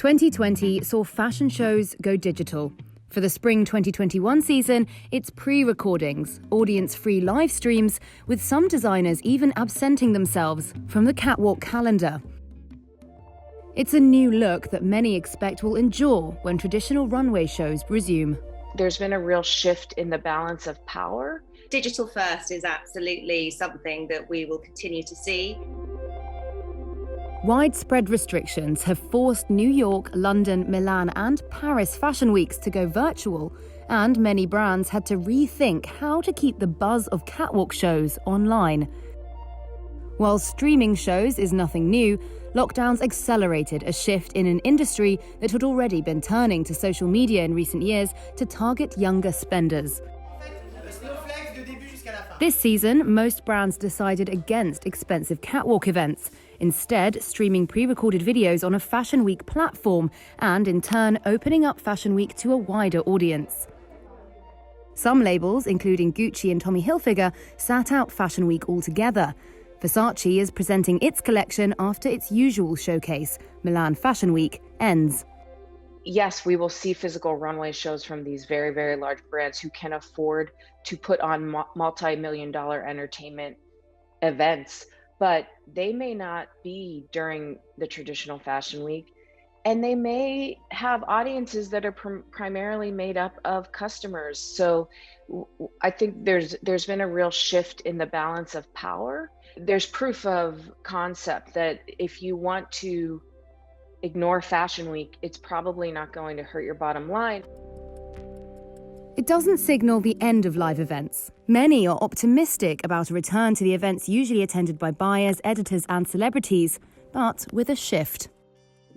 2020 saw fashion shows go digital. For the spring 2021 season, it's pre-recordings, audience-free live streams, with some designers even absenting themselves from the catwalk calendar. It's a new look that many expect will endure when traditional runway shows resume. There's been a real shift in the balance of power. Digital first is absolutely something that we will continue to see. Widespread restrictions have forced New York, London, Milan and Paris fashion weeks to go virtual, and many brands had to rethink how to keep the buzz of catwalk shows online. While streaming shows is nothing new, lockdowns accelerated a shift in an industry that had already been turning to social media in recent years to target younger spenders. This season, most brands decided against expensive catwalk events, instead streaming pre-recorded videos on a Fashion Week platform and, in turn, opening up Fashion Week to a wider audience. Some labels, including Gucci and Tommy Hilfiger, sat out Fashion Week altogether. Versace is presenting its collection after its usual showcase, Milan Fashion Week, ends. Yes, we will see physical runway shows from these very, very large brands who can afford to put on multi-million-dollar entertainment events, but they may not be during the traditional Fashion Week, and they may have audiences that are primarily made up of customers. So I think there's been a real shift in the balance of power. There's proof of concept that if you want to ignore Fashion Week, it's probably not going to hurt your bottom line. It doesn't signal the end of live events. Many are optimistic about a return to the events usually attended by buyers, editors and celebrities, but with a shift.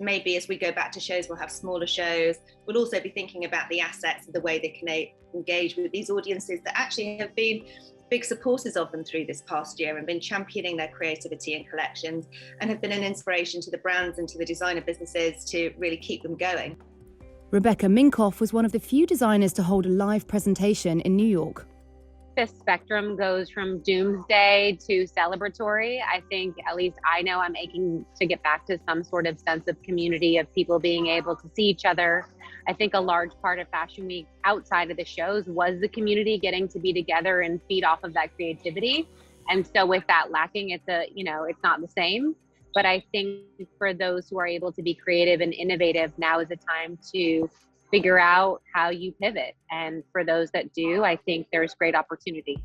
Maybe as we go back to shows, we'll have smaller shows. We'll also be thinking about the assets and the way they can engage with these audiences that actually have been big supporters of them through this past year and been championing their creativity and collections and have been an inspiration to the brands and to the designer businesses to really keep them going. Rebecca Minkoff was one of the few designers to hold a live presentation in New York. The spectrum goes from doomsday to celebratory. I think, at least I know, I'm aching to get back to some sort of sense of community, of people being able to see each other. I think a large part of Fashion Week outside of the shows was the community getting to be together and feed off of that creativity. And so with that lacking, it's not the same. But I think for those who are able to be creative and innovative, now is the time to figure out how you pivot. And for those that do, I think there's great opportunity.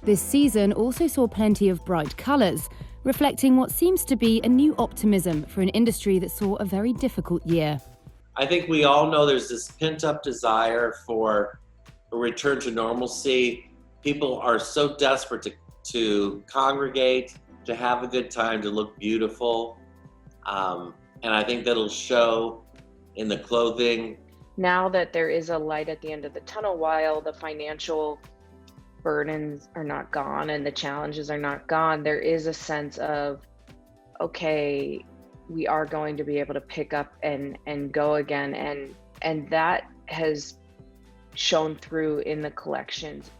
This season also saw plenty of bright colours, reflecting what seems to be a new optimism for an industry that saw a very difficult year. I think we all know there's this pent-up desire for a return to normalcy. People are so desperate to congregate, to have a good time, to look beautiful. And I think that'll show in the clothing. Now that there is a light at the end of the tunnel, while the financial burdens are not gone and the challenges are not gone, there is a sense of, okay, we are going to be able to pick up and go again. And that has shown through in the collections.